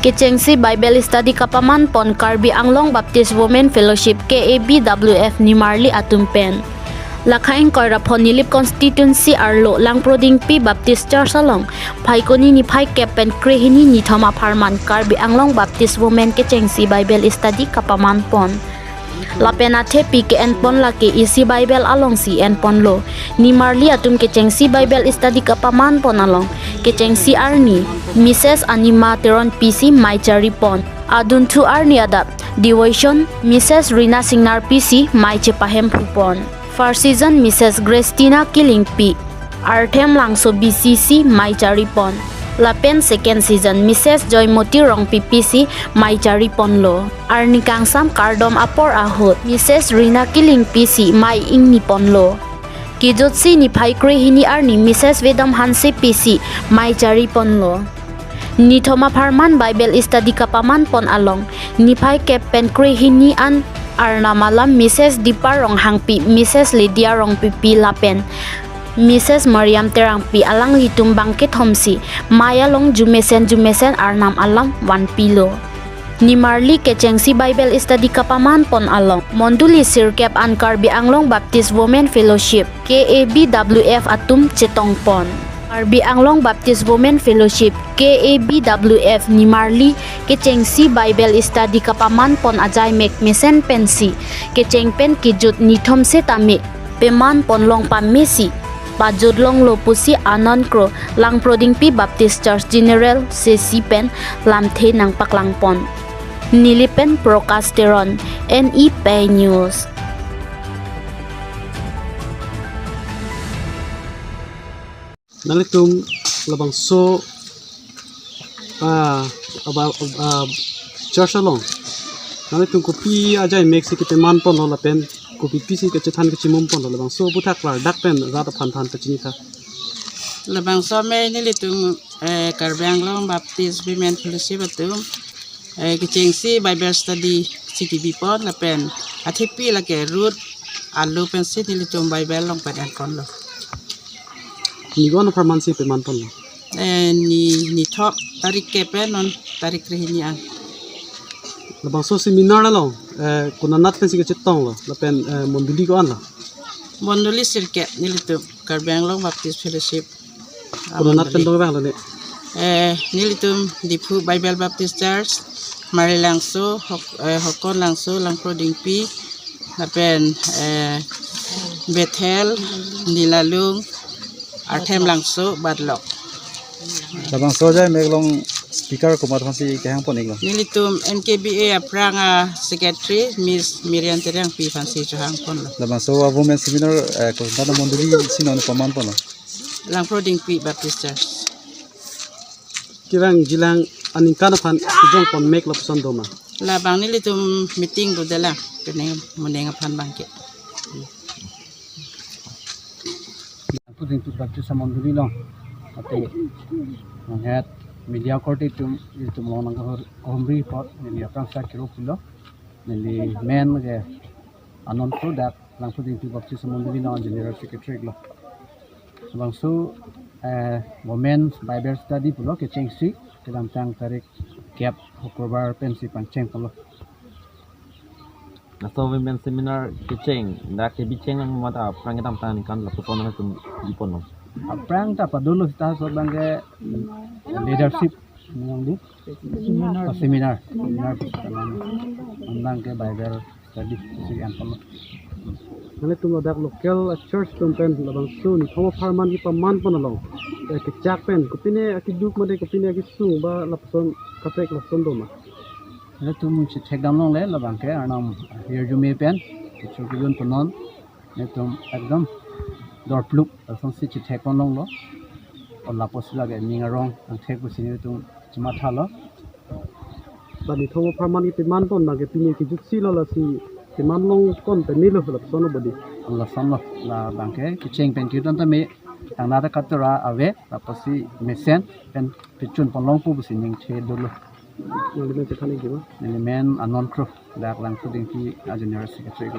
Kechengsi Bible Study Kapeman pon Karbi Anglong Baptist Women Fellowship KABWF Nimarli ATUM pen. Lakha pon Nilip Constituency arlo Langprodingpi Baptist Church along Phaikuni niphai kepen krehini ni thom apharman Karbi Anglong Baptist Women Kechengsi Bible Study Kapeman pon. Lapen Athepi ke enpon laki isi Bible along si enpon lo. Nimarli ATUM Kechengsi Bible Study Kapeman pon along. Kechengsi Arni, Mrs Anima Teronpi si mai cari pon. Adun tu Arni adap. Devotion Mrs Rina Singnarpi si mai cepahem pupon. First season Mrs Grestina Kilingpi. Arthemlankso BC si mai cari pon. Lapen second season Mrs Joymoti Rongpipi si mai cari pon lo. Arni kangsam kardom apor ahut. Mrs Rina Kilingpi si mai ing ni pon lo. Kijot si niphai krehini Arni Mrs Wedon Hansepi si mai cari pon lo. Ni thom apharman Bible Study Kapeman pon along. Niphai kepen krehini an Arna malam Mrs Dipa Ronghangpi Mrs Lydia Rongpipi lapen. Mrs Mariam Terangpi alang litum bangkit homsi maya long jumesen arnam alam 1 pilo. Nimarli Kechengsi Bible Study Kapeman pon along. Monduli sirkep an Karbi Anglong Baptist Women Fellowship KABWF ATUM cetong pon. Karbi Anglong Baptist Women Fellowship KABWF Nimarli Kechengsi Bible Study Kapeman pon ajai mek mesen pensi kechengpen kijut nithom se tami peman pon long pamesi pajud long lopusi anon kro Langprodingpi Baptist Church General sesi pen lamthe nang paklang pon. Nilip Procasteron NIPay News. Nalitum labang so church along. Nalitum kopi aja Mexico te man pon la pen kopi pisi ke cetan ke cimum pon labang so butak lar dak pen rata pan pecini ka. Labang so me nilitum Karbi Anglong Baptist Women Fellowship atum Kechengsi Bible Study CTB pon la pen Athepi la ke Ruth aloh pen si nilitum Bible long pen enpon lo. Ni gona permansi pe man pon lo. Ni thom tarik kepen non tarik rehini an. Labang so seminar along kuna nat pen si ke cetong lo la pen monduli ko an lo. Monduli sirket nilitum Karbi Anglong Baptist Fellowship. Kuna nat pen dong bang lo ne. Nilitum Dipu Bible Baptist Church Langso Hokon Langso Langprodingpi lapen Bethel Nilalung Arthemlankso Badlok. Labang soja meglong speaker kumat fansi kahang pon iglo. Nilitum NKBA apranga secretary Mrs Rina Singnarpi fansi chahang pon lo. Labang so women seminar ko dana monduli sinon paman pon lo. Langprodingpi Baptist Church. Kirang jilang aning kana pan jong pon mek la pesan doma. Labang nilitum meeting do dala kene meneng pan bangkit. Arthemlankso Baptist monduli long. Ate manghet media korte tum long nang kohomri pot media prangsa kiro pulo nili men ge anon Sodak Langprodingpi Baptist monduli long general secretary lo. Labang so women Bible Study pulo Kechengsi kelamtang tarik kep Oktober pensi panceng pulo. Naso women seminar Kecheng ndak ke biceng ang mata prangitam tan kan la pon na tum ipon. Aprang ta padulu sta so bangge leadership nang seminar nang ke Bible Study si anpon. Nalitum dak local church tum pen labang so ni thom apharman ki paman pon along. Ke chak pen kopine akiduk made kopine akisu ba la pesan katek la pesan doma. Ini tuh mesti cek dalam le labang ke arnam here jume pen itu kijon penon ini tuh ekdom door plug asal si cek penon lo olah posila ke ningarong ang cek pusini itu cuma thalo Bani thom apharman ki paman pon ba ke pini ki jutsi lo la si paman long kon pe ni lo la pesan bodi. Allah sanlo la bangke kiceng pen kijon tame ang nada katura ave lapos si mesen pen picun ponlong pu pusini cek dulu. Yang lima cetan ini gimana? Elemen anon kro dak Langprodingpi general secretary.